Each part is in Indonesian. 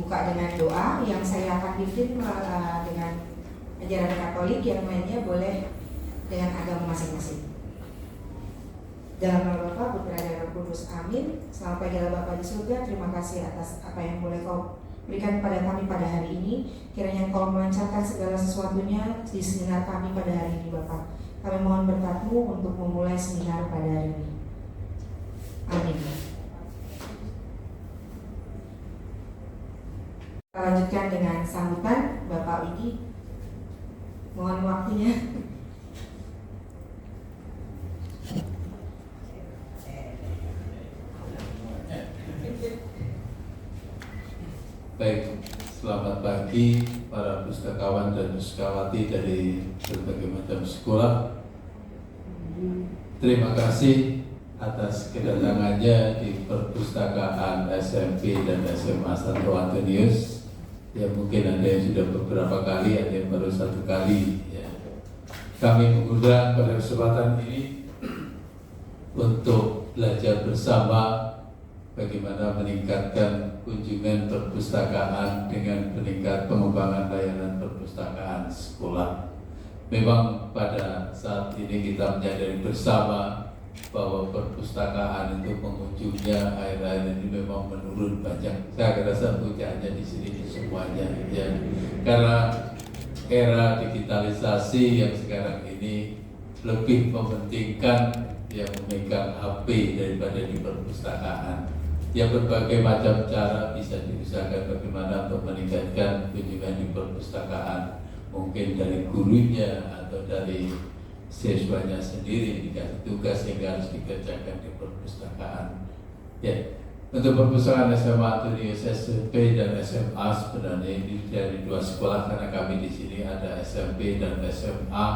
dibuka dengan doa yang saya akan pimpin dengan ajaran Katolik, yang lainnya boleh dengan agama masing-masing. Dalam nama Bapa, Putra dan Roh Kudus, amin. Selamat pagi Bapa di surga, terima kasih atas apa yang boleh Kau berikan kepada kami pada hari ini. Kiranya Kau melancarkan segala sesuatunya di seminar kami pada hari ini Bapa. Kami mohon berkat-Mu untuk memulai seminar pada hari ini. Amin. Kita lanjutkan dengan sambutan Bapak Widi. Mohon waktunya. Baik, selamat pagi para pustakawan dan pustakawati dari berbagai macam sekolah. Terima kasih atas kedatangannya di perpustakaan SMP dan SMA Santo Antonius. Ya, mungkin ada yang sudah beberapa kali, ada yang baru satu kali. Ya. Kami mengundang pada kesempatan ini untuk belajar bersama bagaimana meningkatkan kunjungan perpustakaan dengan meningkat pengembangan layanan perpustakaan sekolah. Memang pada saat ini kita menyadari bersama bahwa perpustakaan itu pengunjungnya akhir-akhir ini memang menurun banyak. Saya rasa puncaknya di sini semuanya, ya. Karena era digitalisasi yang sekarang ini lebih mementingkan yang memegang HP daripada di perpustakaan. Ya, berbagai macam cara bisa diusahakan bagaimana untuk meningkatkan kunjungan di perpustakaan. Mungkin dari gurunya atau dari siswanya sendiri dikasih tugas yang harus dikerjakan di perpustakaan. Ya, untuk perpustakaan SMA Antonius SMP dan SMA sebenarnya ini dari dua sekolah, karena kami di sini ada SMP dan SMA,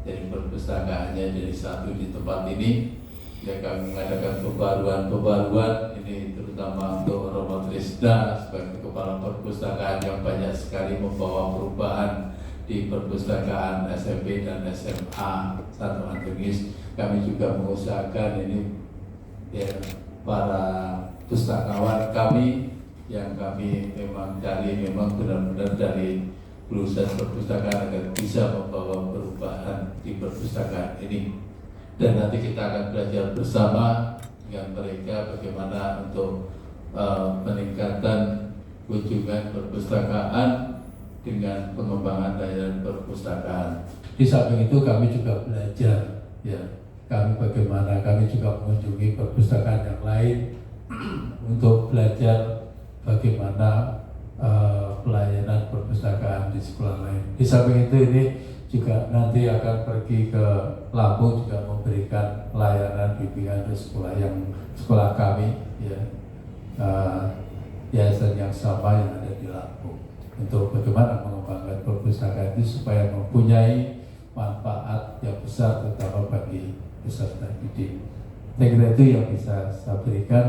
jadi perpustakaannya jadi satu di tempat ini. Ya, kami mengadakan pembaruan ini terutama untuk Romo Trisda sebagai kepala perpustakaan yang banyak sekali membawa perubahan di perpustakaan SMP dan SMA Santo Antonius. Kami juga mengusahakan ini ya, para pustakawan kami yang kami memang benar-benar dari lulusan perpustakaan agar bisa membawa perubahan di perpustakaan ini. Dan nanti kita akan belajar bersama dengan mereka bagaimana untuk meningkatkan kunjungan perpustakaan dengan pengembangan layanan perpustakaan. Di samping itu kami juga belajar, ya, kami juga mengunjungi perpustakaan yang lain untuk belajar bagaimana pelayanan perpustakaan di sekolah lain. Di samping itu ini juga nanti akan pergi ke Lampung juga memberikan layanan bimbingan di sekolah kami, ya, yayasan yang sama yang ada di Lampung, untuk bagaimana mengembangkan perpustakaan itu supaya mempunyai manfaat yang besar terutama bagi peserta didik. Saya kira itu yang bisa saya berikan.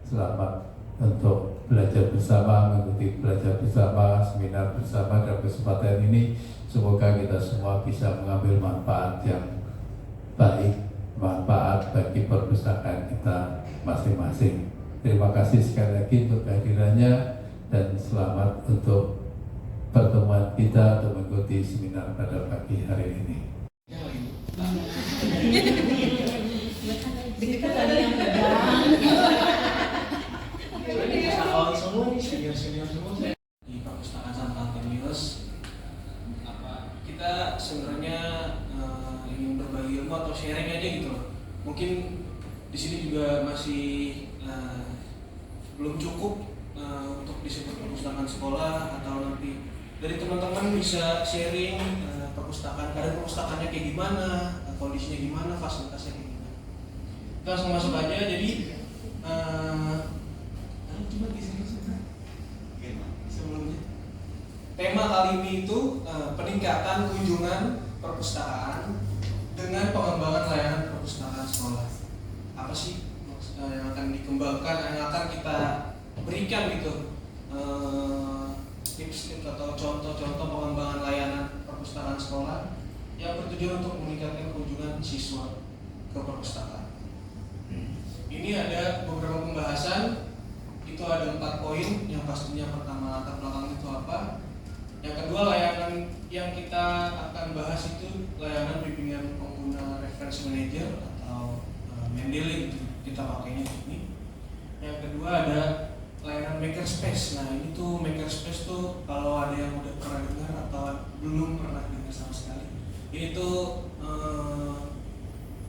Selamat untuk belajar bersama, mengikuti belajar bersama, seminar bersama dalam kesempatan ini. Semoga kita semua bisa mengambil manfaat yang baik, manfaat bagi perpustakaan kita masing-masing. Terima kasih sekali lagi untuk kehadirannya dan selamat untuk pertemuan kita untuk mengikuti seminar pada pagi hari ini. Senior semua di perpustakaan Santo Antonius. Kita sebenarnya ingin berbagi ilmu atau sharing aja gitu loh. Mungkin di sini juga masih belum cukup untuk disebut perpustakaan sekolah, atau nanti dari teman-teman bisa sharing perpustakaan, keadaan perpustakaannya kayak gimana, kondisinya gimana, fasilitasnya kayak gimana. Kita langsung masuk aja. Jadi cuma di sini sebelumnya. Tema kali ini itu peningkatan kunjungan perpustakaan dengan pengembangan layanan perpustakaan sekolah. Apa sih yang akan dikembangkan, yang akan kita berikan gitu, tips-tips atau contoh-contoh pengembangan layanan perpustakaan sekolah yang bertujuan untuk meningkatkan kunjungan siswa ke perpustakaan. Ini ada beberapa pembahasan itu ada 4 poin. Yang pastinya pertama latar belakang itu apa. Yang kedua, layanan yang kita akan bahas itu layanan bimbingan pengguna reference manager atau Mendeley gitu kita pakainya di sini. Yang kedua ada layanan makerspace. Nah ini tuh makerspace tuh kalau ada yang udah pernah dengar atau belum pernah dengar sama sekali, ini tuh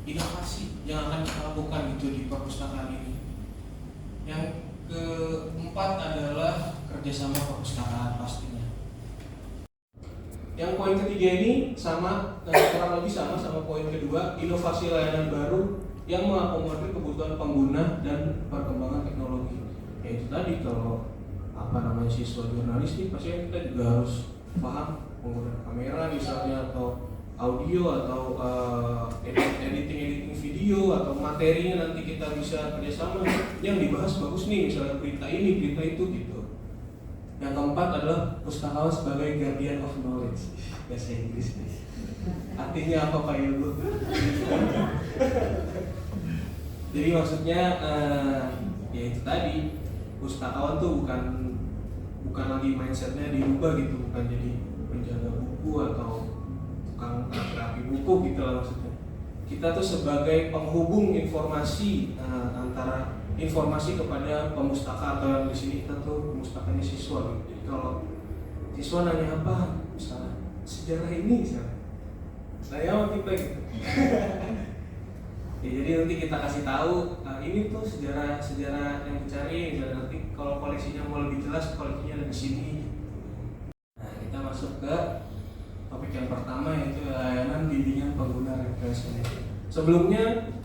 inovasi yang akan kita lakukan itu di perpustakaan ini. Yang keempat adalah kerjasama perpustakaan pastinya. Yang poin ketiga ini sama, kurang lebih sama poin kedua, inovasi layanan baru yang mengakomodir kebutuhan pengguna dan perkembangan teknologi. Ya itu tadi, kalau siswa jurnalistik pasti kita juga harus paham penggunaan kamera misalnya, atau audio, atau editing video, atau materinya nanti kita bisa kerjasama. Yang dibahas bagus nih, misalnya berita ini, berita itu gitu. Yang keempat adalah pustakawan sebagai guardian of knowledge, bahasa Inggris nih. Artinya apa Pak Ilmu? Jadi maksudnya ya itu tadi, pustakawan tuh bukan lagi mindsetnya dirubah gitu, bukan jadi penjaga buku atau tukang rapi buku gitu lah maksudnya. Kita tuh sebagai penghubung informasi antara informasi kepada pemustaka, atau yang di sini kita tuh pemustakanya siswa gitu. Jadi kalau siswa nanya apa, misalnya sejarah ini misalnya, saya mau kita gitu. Ya, jadi nanti kita kasih tahu, ini tuh sejarah yang dicari. Misalnya nanti kalau koleksinya mau lebih jelas, koleksinya ada di sini. Nah kita masuk ke topik yang pertama, yaitu layanan bimbingan pengguna reference manager. Sebelumnya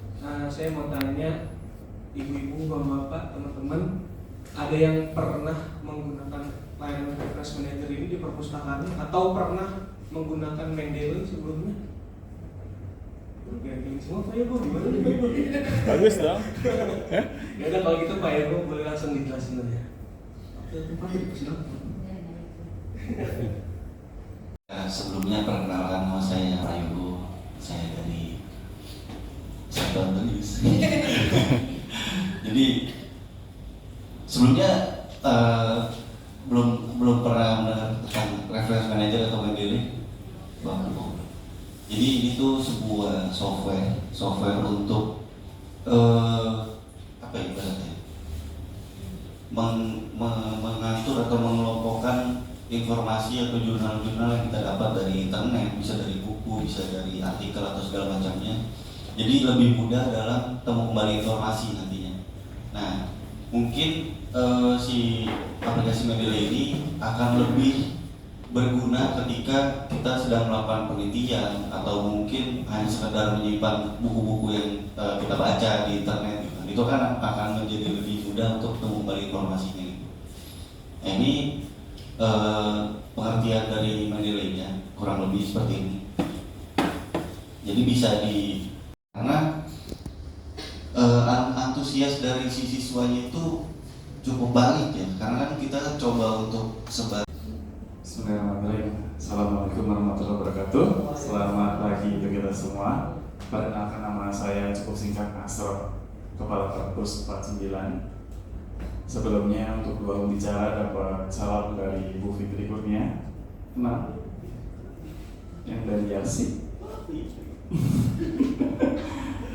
saya mau tanya ibu-ibu, bapak-bapak, teman-teman, ada yang pernah menggunakan layanan reference manager ini di perpustakaannya atau pernah menggunakan Mendeley sebelumnya? Gini semua Pak Ego, gimana nih Pak Ego? Bagus dong. Ya udah kalau gitu Pak Ego boleh langsung dijelasin aja. Pak Ego silakan. Sebelumnya perkenalkan, nama saya Pak Ego, saya dari Sabang News. Jadi sebelumnya belum pernah mendengar tentang reference manager atau Mendeley. Jadi ini tuh sebuah software untuk apa ibaratnya, mengatur atau mengelompokkan informasi atau jurnal-jurnal yang kita dapat dari internet, bisa dari buku, bisa dari artikel atau segala macamnya. Jadi lebih mudah dalam temu kembali informasi nantinya. Nah, mungkin si aplikasi Mendeley ini akan lebih berguna ketika kita sedang melakukan penelitian atau mungkin hanya sekedar menyimpan buku-buku yang kita baca di internet gitu. Itu kan akan menjadi lebih mudah untuk temu kembali informasinya gitu. Nah, ini pengertian dari Mendeley-nya kurang lebih seperti ini. Jadi bisa karena antusias dari si siswanya itu cukup baik ya, karena kan kita coba untuk Bismillahirrahmanirrahim. Assalamualaikum warahmatullahi wabarakatuh. Selamat pagi untuk kita semua. Perkenalkan, nama saya cukup singkat, Asrof, Kepala Perpus 49. Sebelumnya untuk dua pembicara dapat salam dari Bu Fitri Kurnia. Kenal? Yang dari Yarsi.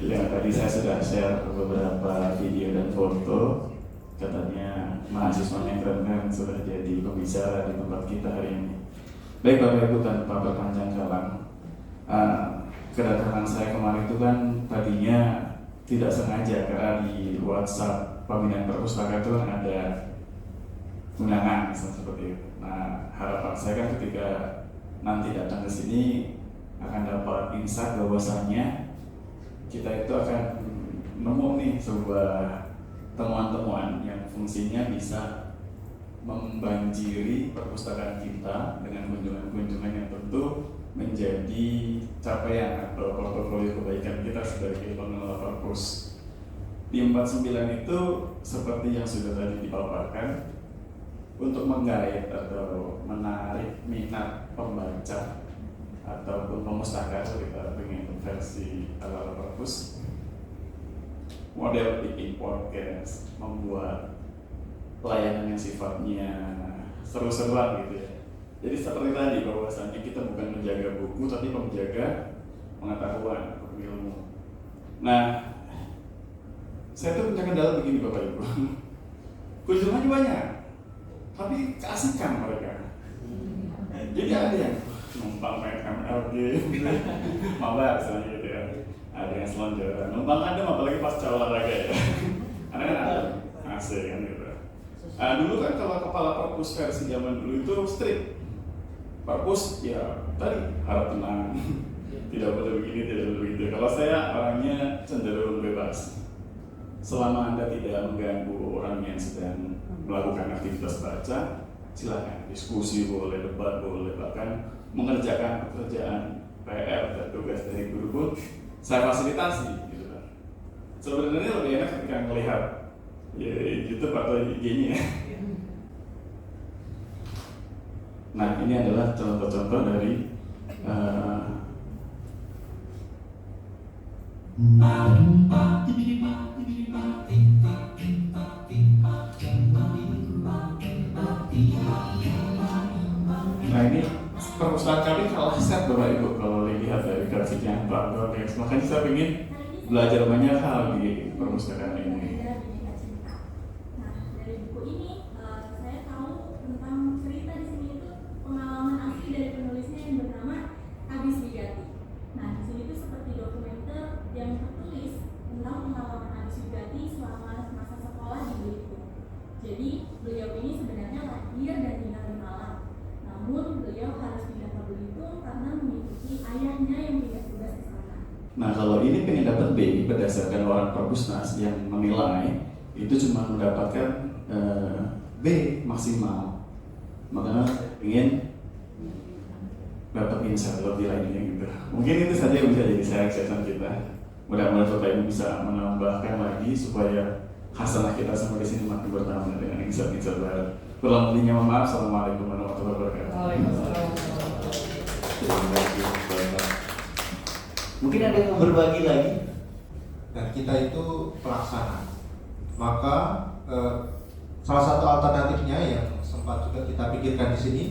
Ya, tadi saya sudah share beberapa video dan foto. Katanya mahasiswanya keren-keren sudah jadi pembicara di tempat kita hari ini. Baik Bapak Ibu, tanpa berpanjang kalang, kedatangan saya kemarin itu kan tadinya tidak sengaja, karena di WhatsApp pembinaan perpustakaan itu kan ada undangan seperti itu. Nah, harapan saya kan ketika nanti datang ke sini akan dapat insight bahwasannya kita itu akan nemu nih sebuah temuan-temuan yang fungsinya bisa membanjiri perpustakaan kita dengan kunjungan-kunjungan yang tentu menjadi capaian atau portofolio kebaikan kita sebagai pengelola perpus. Di 49 itu seperti yang sudah tadi dipaparkan, untuk menggait atau menarik minat pembaca ataupun pemustaka, kita pengen versi ala perpus, model bikin podcast, membuat layanan yang sifatnya seru-seruan gitu ya. Jadi seperti tadi bahwasanya kita bukan menjaga buku tapi menjaga pengetahuan, ilmu. Nah, saya tuh punya kendala begini Bapak Ibu. Kunjungannya banyak, tapi keasikan mereka. Jadi ada yang numpang main ML game, mabar misalnya gitu ya. Ada yang selonjoran, numpang adem apalagi pas olahraga ya. Karena kan ada asik kan gitu. Dulu kan kalau kepala perpus versi zaman dulu itu strict. Perpus ya tadi harap tenang, tidak boleh begini, tidak boleh begitu. Kalau saya orangnya cenderung bebas. Selama Anda tidak mengganggu orang yang sedang melakukan aktivitas baca, silakan diskusi boleh, debat boleh, bahkan mengerjakan pekerjaan PR dan tugas dari guru pun saya fasilitasi gitu kan. Sebenarnya lebih enak ketika melihat ya, YouTube atau IG-nya ya. Nah ini adalah contoh-contoh dari nah ini perpustakaan kami kalau set Bapak Ibu kalau lihat dari grafiknya Pak Gorgex, makanya saya ingin belajar banyak hal di perpustakaan ini. Nah, dari buku ini saya tahu tentang cerita di sini itu pengalaman asli dari penulisnya yang bernama Abis Wigati. Nah, di sini tuh seperti dokumenter yang tertulis tentang pengalaman Abis Wigati selama masa sekolah di Belitung. Jadi, beliau ini sebenarnya lahir dan tinggal di Malang. Namun, beliau harus pindah ke Belitung karena mengikuti ayahnya yang pindah tugas ke sana. Nah kalau ini pengen dapat B berdasarkan orang Perpusnas yang menilai itu cuma mendapatkan B maksimal, makanya ingin dapat insya lebih lainnya gitu. Mungkin itu saja yang bisa jadi selection kita. Mudah-mudahan Bapak Ibu bisa menambahkan lagi supaya hasanah kita sampai di sini makin bertambah dengan insya-insya baru. Kurang lebihnya mohon maaf. Assalamualaikum warahmatullahi wabarakatuh. Terima kasih Bapak. Mungkin ada yang mau berbagi lagi? Dan kita itu pelaksana. Maka salah satu alternatifnya yang sempat juga kita pikirkan di sini,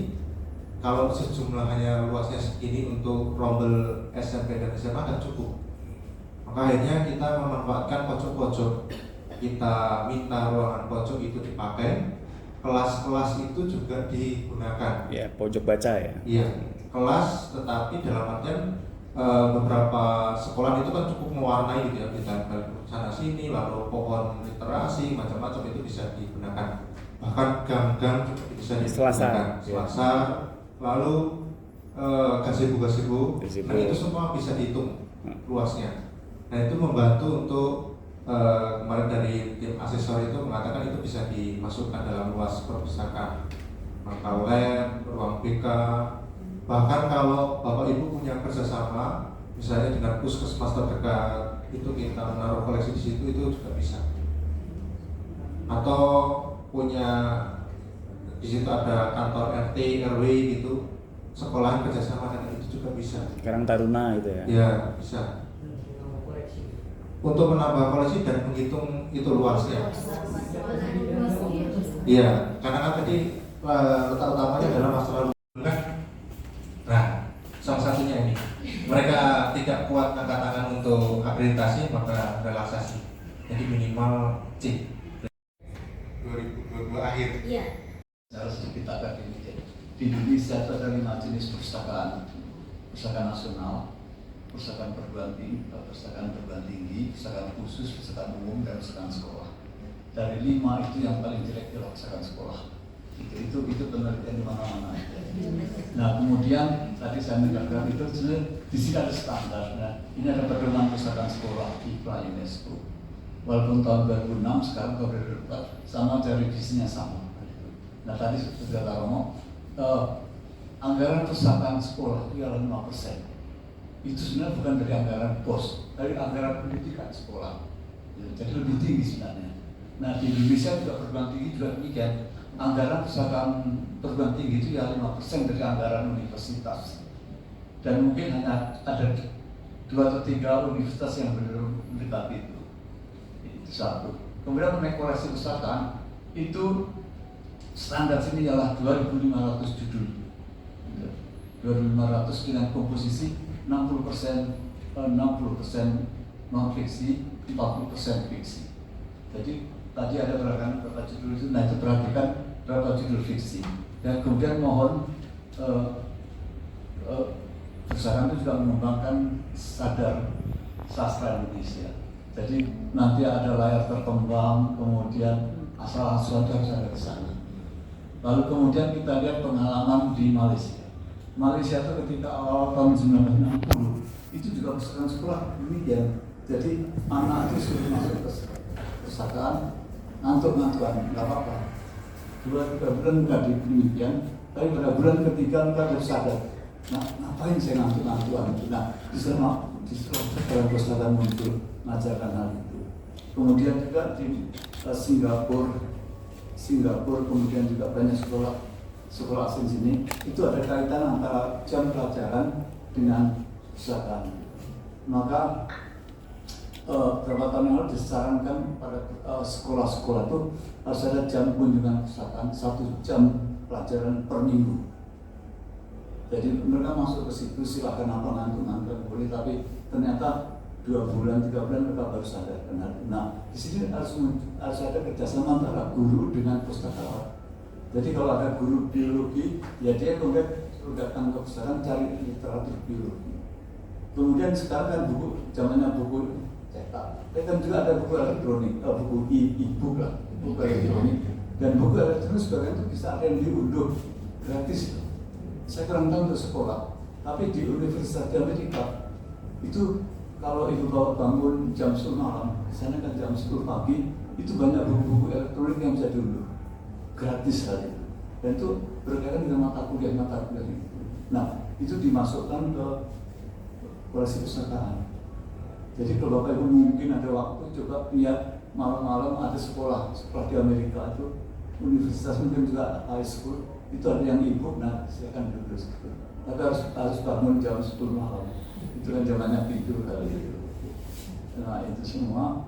kalau sejumlah hanya luasnya segini untuk rombel SMP dan SMA kan cukup. Maka akhirnya kita memanfaatkan pojok-pojok. Kita minta ruangan pojok itu dipakai, kelas-kelas itu juga digunakan. Ya pojok baca ya. Iya, kelas tetapi dalam artian beberapa sekolah itu kan cukup mewarnai gitu ya, kita sana sini, lalu pohon literasi macam-macam itu bisa digunakan, bahkan gang-gang juga bisa digunakan, selasar, lalu gazebo, nah itu semua bisa dihitung luasnya. Nah itu membantu untuk kemarin dari tim asesor itu mengatakan itu bisa dimasukkan dalam luas perpustakaan, maka lab, ruang BK. Bahkan kalau Bapak Ibu punya kerjasama, misalnya dengan puskesmas terdekat, itu kita menaruh koleksi di situ itu juga bisa. Atau punya di situ ada kantor RT, RW gitu, sekolahan kerjasama dengan itu juga bisa. Karang Taruna itu ya? Ya bisa. Untuk menambah koleksi dan menghitung itu luasnya. Iya, karena kan tadi letak utamanya adalah masalah luas. Nah, salah satunya ini, mereka tidak kuat angkat tangan untuk akreditasi, maka relaksasi. Jadi minimal C 2022 akhir. Iya. Secara sedikit akademik, di Indonesia itu ada 5 jenis perpustakaan: perpustakaan nasional, perpustakaan perguruan tinggi, perpustakaan khusus, perpustakaan umum, dan perpustakaan sekolah. Dari 5 itu yang paling jelek adalah perpustakaan sekolah. Itu penelitian di mana-mana. Nah kemudian tadi saya menekankan itu di sini ada standar. Nah ini ada pedoman perpustakaan sekolah IPA UNESCO. Walaupun tahun 2006 sekarang kalau berdebat sama dari visinya sama. Nah tadi sudah ngomong anggaran perpustakaan sekolah itu adalah 5%. Itu sebenarnya bukan dari anggaran BOS, dari anggaran pendidikan sekolah. Jadi lebih tinggi sebenarnya. Nah di Indonesia juga perguruan tinggi juga demikian. Anggaran perpustakaan perguruan tinggi itu ya 5% dari anggaran universitas. Dan mungkin hanya ada 2 atau 3 universitas yang benar mendekati itu. Itu satu. Kemudian mengenai koleksi perpustakaan, itu standar sini ialah 2.500 judul. 2.500 dengan komposisi 60% non fiksi, 40% fiksi. Jadi tadi ada berapa judul itu, nah itu perhatikan berapa judul fiksi. Dan kemudian mohon Pusaran itu juga mengembangkan sadar sastra Indonesia. Jadi nanti ada layar terkembang, kemudian asal sesuatu harus ada di sana. Lalu kemudian kita lihat pengalaman di Malaysia. Malaysia itu ketika awal tahun 1960 itu juga pusaran sekolah demikian. Jadi anak itu sudah masuk ke pusaran, ngantuk-ngantukan, nggak apa-apa. 2-3 bulan nggak demikian, tapi pada bulan ketiga mereka harus sadar. Nah, ngapain saya ngantuk-ngantukan? Nah, justru dalam pusaran muncul mengajarkan hal itu. Kemudian juga di Singapura, kemudian juga banyak sekolah asing sini, itu ada kaitan antara jam pelajaran dengan pusaran. Maka beberapa tahun yang lalu disarankan pada sekolah-sekolah itu harus ada jam kunjungan pusaran, 1 jam pelajaran per minggu. Jadi mereka masuk ke situ silakan apa ngantuk boleh, tapi ternyata 2 bulan, 3 bulan mereka baru sadar. Nah, di sini harus ada kerjasama antara guru dengan pustakawan. Jadi kalau ada guru biologi, ya dia kemudian datang ke pusaran cari literatur biologi. Kemudian sekarang kan zamannya buku cetak. Tapi kan juga ada buku elektronik, buku e-book lah, buku elektronik. Dan buku elektronik sebagian itu bisa ada yang diunduh gratis. Saya kurang tahu untuk sekolah, tapi di Universitas di Amerika itu kalau ibu bawa bangun jam 10 malam, sana kan jam 10 pagi, itu banyak buku-buku elektronik yang bisa diunduh gratis saja. Dan itu berkaitan dengan mata kuliah itu. Nah, itu dimasukkan ke koleksi pustakaan. Jadi kalau Bapak Ibu mungkin ada waktu, coba lihat malam-malam ada sekolah di Amerika itu, universitas mungkin juga high school, itu ada yang e-book, nah silakan duduk situ. Tapi harus bangun jam 10 malam. Itu kan zamannya tidur kali itu. Nah itu semua.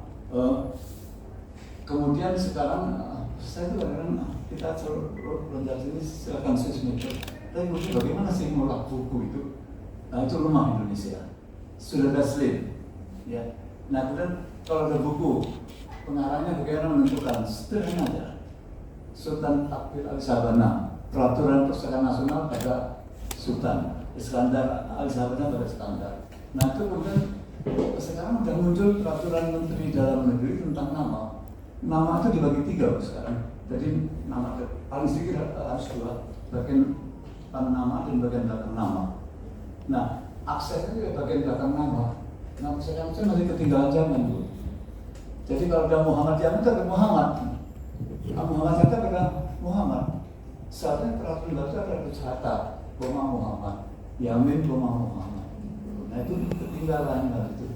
Kemudian sekarang saya itu kadang kita loncat sini silakan sosmed. Tapi mungkin bagaimana sih mengolah buku itu? Nah itu lemah Indonesia. Sudah ada slate, ya. Nah kemudian kalau ada buku, pengarangnya bagaimana menentukan? Sederhana aja. Sultan Takbir Al-Sabana, peraturan perpustakaan nasional pada Sultan, Iskandar Al-Sabana pada Iskandar. Nah itu kemudian sekarang sudah muncul peraturan Menteri Dalam Negeri tentang nama. Nama itu dibagi 3 sekarang. Jadi nama paling sedikit harus 2, bagian depan nama dan bagian belakang nama. Nah akses itu bagian belakang nama. Nah sekarang saya masih ketinggalan zaman dulu. Jadi kalau ada Muhammad Yamin itu ada Muhammad. Muhammad Hatta pada Muhammad. Seharusnya peraturan baru ada Hatta, Boma Muhammad, Yamin Boma Muhammad. Nah itu ketinggalan hal itu.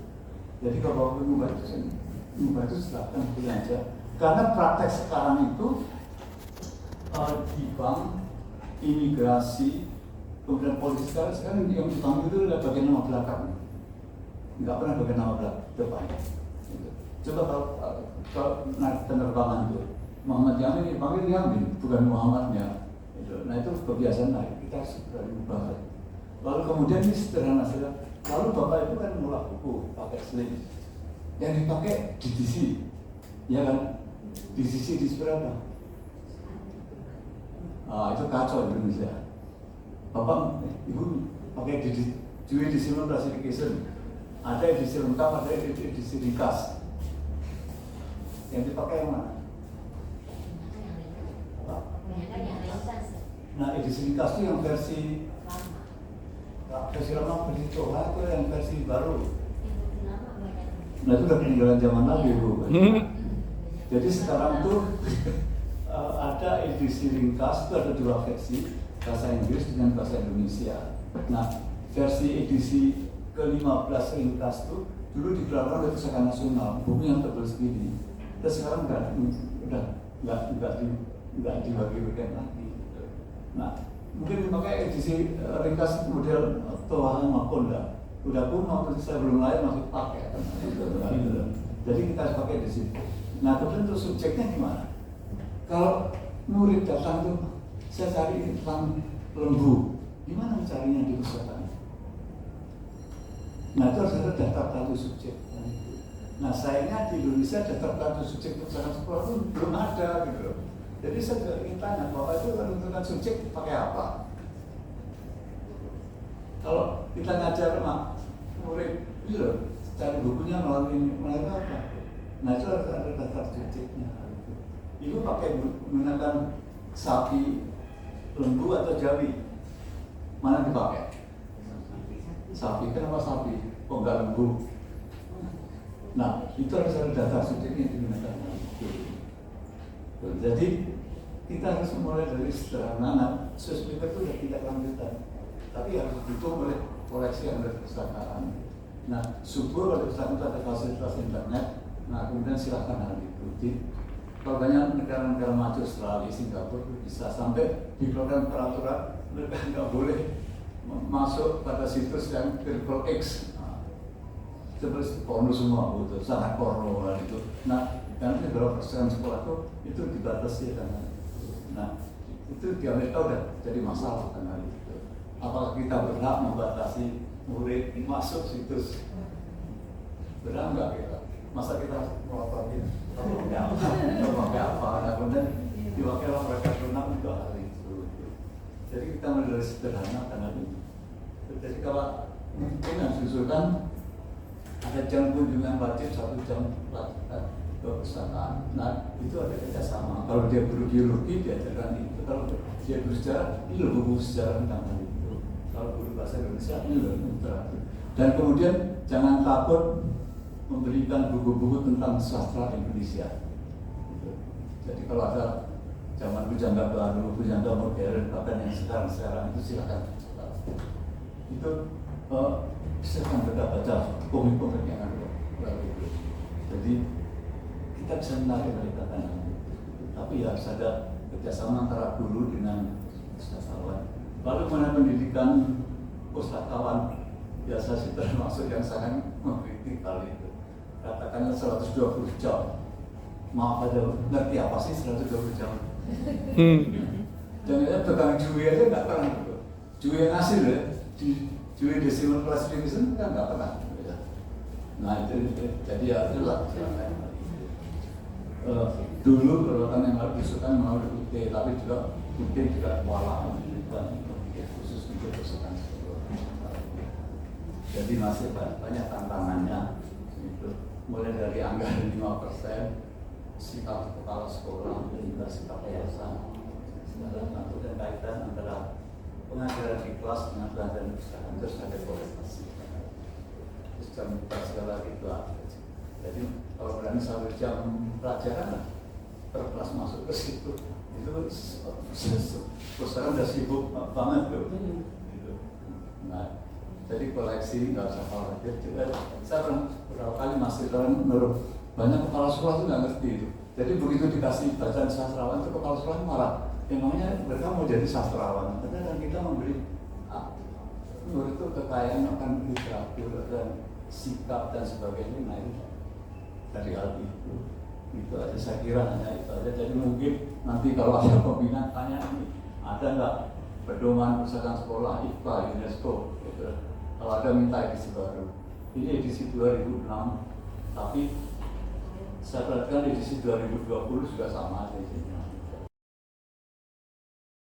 Jadi kalau mengubah itu silahkan pilih aja. Karena praktek sekarang itu di bank, imigrasi, kemudian polisi sekarang yang dipanggil itu adalah bagian nama belakang. Nggak pernah bagian nama belakang depan. Coba kalau naik penerbangan itu Muhammad Yamin dipanggil Yamin, bukan Muhammadnya. Nah itu kebiasaan lain, kita harus berubah. Lalu kemudian ini sederhana saja. Lalu Bapak itu kan mulai buku pakai slate, yang dipakai DDC, ya kan? DDC di berapa? Itu kacau di Indonesia. Bapak, Ibu pakai edisi classification, ada edisi lengkap, ada edisi ringkas. Yang dipakai yang mana? Nah edisi ringkas itu yang versi lama, versi Coha itu yang versi baru. Nah itu udah peninggalan zaman lagi Bu. Jadi sekarang tuh ada edisi ringkas itu ada 2 versi, bahasa Inggris dengan bahasa Indonesia. Nah versi edisi ke-15 ringkas itu dulu dikeluarkan oleh Pustaka Nasional, buku yang tebal segini. Dan sekarang nggak dibagi-bagikan lagi. Nah, mungkin pakai edisi ringkas model Toha Makonda. Udah kuno, terus saya belum lahir masih pakai. Jadi kita harus pakai edisi. Nah, kemudian untuk subjeknya gimana? Kalau murid datang tuh, saya cari tentang lembu, gimana mencarinya di pustakaan? Nah itu harus ada daftar kartu subjek. Nah sayangnya di Indonesia daftar kartu subjek pustakaan sekolah itu belum ada gitu. Jadi saya juga ingin tanya, Bapak itu menentukan subjek pakai apa? Kalau kita ngajar sama murid, itu cari bukunya melalui apa? Nah itu harus ada daftar subjeknya. Ibu pakai menggunakan sapi, lembu atau jawi? Mana dipakai? Sapi. Kenapa sapi? Kok enggak lembu? Nah itu harus ada daftar subjeknya digunakan. Jadi kita harus mulai dari sederhana. Sosmed itu sudah tidak lanjutan, tapi harus didukung oleh koleksi yang ada di perpustakaan. Nah, syukur oleh perpustakaan itu ada fasilitas internet. Nah, kemudian silakan hal itu. Kalau banyak negara-negara maju, Australia, Singapura bisa sampai dikeluarkan peraturan mereka nggak boleh masuk pada situs yang triple X. Seperti porno semua, itu sangat porno itu. Nah, karena beberapa persen sekolah itu dibatasi karena, nah itu di Amerika udah jadi masalah karena itu. Apakah kita berhak membatasi murid masuk situs? Berhak nggak kita? Masa kita melototin? Kalau pakai apa? Nah, kemudian diwakilkan mereka berenang juga hal itu. Jadi kita mulai dari sederhana karena ini. Jadi kalau mungkin yang diusulkan ada jam kunjungan wajib 1 jam ke perpustakaan. Nah itu ada kerjasama. Kalau dia guru biologi diajarkan itu. Kalau dia guru sejarah, ini loh buku sejarah tentang hal itu. Kalau guru bahasa Indonesia, ini loh literatur. Dan kemudian jangan takut memberikan buku-buku tentang sastra Indonesia. Jadi kalau ada zaman pujangga baru, pujangga modern, bahkan yang sekarang itu silakan. Itu silakan kita baca komik-komik yang ada itu. Jadi kita bisa menarik mereka kan. Tapi ya harus ada kerjasama antara guru dengan pustakawan. Lalu mengenai pendidikan pustakawan, biasa sih termasuk yang sangat mengkritik hal itu. Katakanlah 120 jam. Maaf aja, ngerti apa sih 120 jam? Jangan-jangan tukang jui aja nggak pernah gitu. Jui yang asli ya, jui decimal classification kan nggak pernah. Nah itu jadi ya itulah. Dulu berotan yang harus disukai melalui UT, tapi juga UT juga kewalahan khusus untuk persukaan sekolah. Jadi masih banyak tantangannya. Mulai dari anggaran 5%, sikap kepala sekolah, hingga sikap yayasan, segala macam dan kaitan antara pengajaran di kelas dengan pelajaran di perpustakaan terus ada kualifikasi. Terus jam segala itu. Jadi kalau berani 1 jam pelajaran per kelas masuk ke situ, itu perpustakaan udah sibuk banget tuh. Nah, jadi koleksi nggak usah khawatir. Saya beberapa kali masih menurut banyak kepala sekolah itu nggak ngerti itu. Jadi begitu dikasih bacaan sastrawan itu kepala sekolah marah. Emangnya mereka mau jadi sastrawan? Karena kita memberi menurut itu kekayaan akan literatur dan sikap dan sebagainya. Nah ini dari hal itu aja saya kira hanya itu aja. Jadi mungkin nanti kalau ada pembinaan tanya ini ada nggak pedoman perpustakaan sekolah IPA UNESCO gitu. Kalau ada minta edisi baru, ini edisi 2006, tapi saya perhatikan edisi 2020 juga sama edisinya.